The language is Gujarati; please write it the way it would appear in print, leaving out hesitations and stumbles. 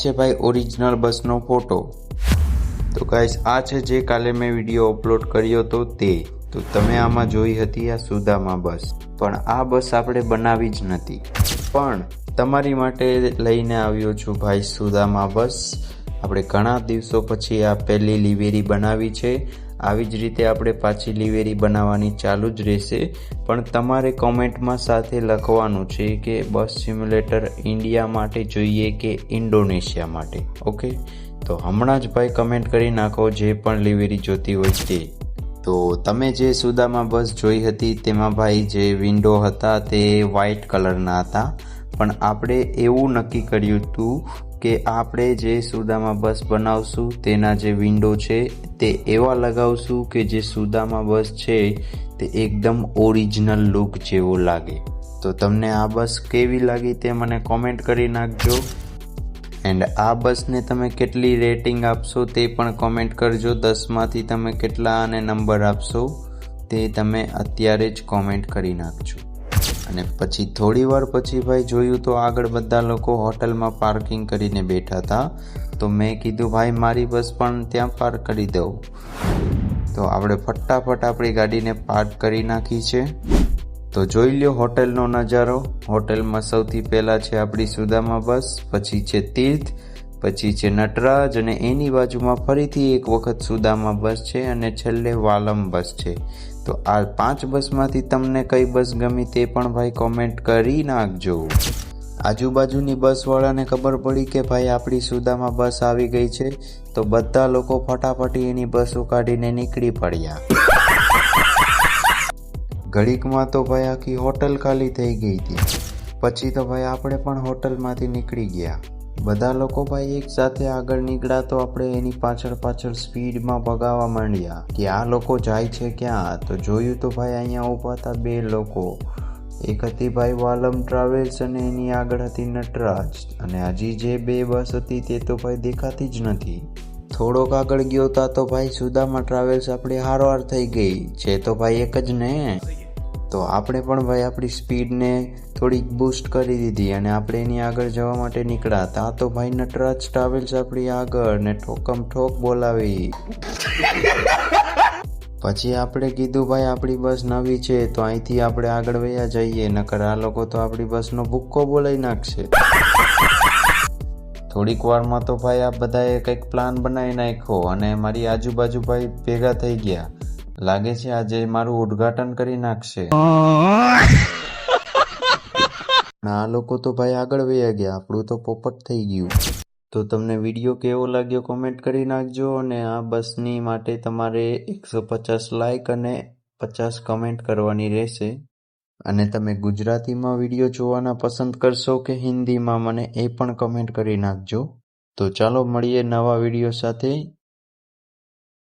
છે ભાઈ ઓરિજિનલ બસનો ફોટો. તો ગાઈસ આ છે જે કાલે મેં વિડીયો અપલોડ કર્યો હતો તે. તો તમે આમાં જોઈ હતી આ સુદામા બસ, પણ આ બસ આપણે બનાવી જ નથી, પણ તમારી માટે લઈને આવ્યો છું ભાઈ સુદામા બસ. આપણે ઘણા દિવસો પછી આ પહેલી લિવેરી બનાવી છે. આવી જ રીતે આપણે પાછી લિવેરી બનાવવાની ચાલુ જ રહેશે, પણ તમારે કોમેન્ટમાં સાથે લખવાનું છે કે બસ સિમ્યુલેટર ઇન્ડિયા માટે જોઈએ કે ઇન્ડોનેશિયા માટે. ઓકે, તો હમણાં જ ભાઈ કમેન્ટ કરી નાખો જે પણ લિવેરી જોતી હોય તે. તો તમે જે સુદામા બસ જોઈ હતી તેમાં ભાઈ જે વિન્ડો હતા તે વ્હાઇટ કલરના હતા, પણ આપણે એવું નક્કી કર્યું હતું કે આપણે જે સુદામા બસ બનાવશું તેના જે વિન્ડો છે તે એવા લગાવશું કે જે સુદામા બસ છે તે એકદમ ઓરિજિનલ લુક જેવો લાગે. તો તમને આ બસ કેવી લાગી તે મને કોમેન્ટ કરી નાખજો. એન્ડ આ બસને તમે કેટલી રેટિંગ આપશો તે પણ કોમેન્ટ કરજો. 10માંથી તમે કેટલા આને નંબર આપશો તે તમે અત્યારે જ કોમેન્ટ કરી નાખજો. અને પછી થોડી વાર પછી ભાઈ જોયું તો આગળ બધા લોકો હોટલમાં પાર્કિંગ કરીને બેઠા હતા. તો મેં કીધું ભાઈ મારી બસ પણ ત્યાં પાર્ક કરી દઉં. તો આપણે ફટાફટ આપણી ગાડીને પાર્ક કરી નાખી છે. તો જોઈ લ્યો હોટલનો નજારો. હોટલમાં સૌથી પહેલાં છે આપણી સુદામા બસ, પછી છે તીર્થ, પછી છે નટરાજ, અને એની બાજુમાં ફરીથી એક વખત સુદામા બસ છે, અને છેલ્લે વાલમ બસ છે. તો આ 5 બસમાંથી તમને કઈ બસ ગમી તે પણ ભાઈ કોમેન્ટ કરી નાખજો. આજુબાજુની બસવાળાને ખબર પડી કે ભાઈ આપણી સુદામા બસ આવી ગઈ છે, તો બધા લોકો ફટાફટી એની બસો કાઢીને નીકળી પડ્યા. ઘડીકમાં તો ભાઈ આખી હોટલ ખાલી થઈ ગઈ હતી. પછી તો ભાઈ આપણે પણ હોટલમાંથી નીકળી ગયા. બધા લોકો ભાઈ એક સાથે આગળ નીકળ્યા તો આપણે એની પાછળ સ્પીડમાં ભગાવવા માંડ્યા કે આ લોકો જાય છે ક્યાં. તો જોયું તો ભાઈ અહીંયા ઊભા હતા 2 લોકો. એક હતી ભાઈ વાલમ ટ્રાવેલ્સ અને એની આગળ હતી નટરાજ, અને હજી જે 2 બસ હતી તે તો ભાઈ દેખાતી જ નથી. થોડોક આગળ ગયો તા તો ભાઈ સુદામા ટ્રાવેલ્સ આપણી હારવાર થઈ ગઈ છે. તો ભાઈ એક જ ને, તો આપણે પણ ભાઈ આપણી સ્પીડને થોડીક બૂસ્ટ કરી દીધી અને આપણે એની આગળ જવા માટે નીકળ્યા હતા. તો ભાઈ નટરાજ ટ્રાવેલ્સ આપણી આગળ ને ઠોકમ ઠોક બોલાવી. પછી આપણે કીધું ભાઈ આપણી બસ નવી છે તો અહીંથી આપણે આગળ વયા જઈએ, નકર આ લોકો તો આપણી બસનો ભૂક્કો બોલાવી નાખશે. થોડીક વારમાં તો ભાઈ આ બધાએ કંઈક પ્લાન બનાવી નાખ્યો અને મારી આજુબાજુ ભાઈ ભેગા થઈ ગયા. લાગે છે આજે મારું ઉદ્ઘાટન કરી નાખશે. આ લોકો તો ભાઈ આગળ વયા ગયા, આપણું તો પોપટ થઈ ગયું. તો તમને વિડીયો કેવો લાગ્યો કોમેન્ટ કરી નાખજો. અને આ બસની માટે તમારે 150 લાઈક અને 50 કમેન્ટ કરવાની રહેશે. અને તમે ગુજરાતીમાં વિડીયો જોવાના પસંદ કરશો કે હિન્દીમાં મને એ પણ કમેન્ટ કરી નાખજો. તો ચાલો મળીએ નવા વિડીયો સાથે.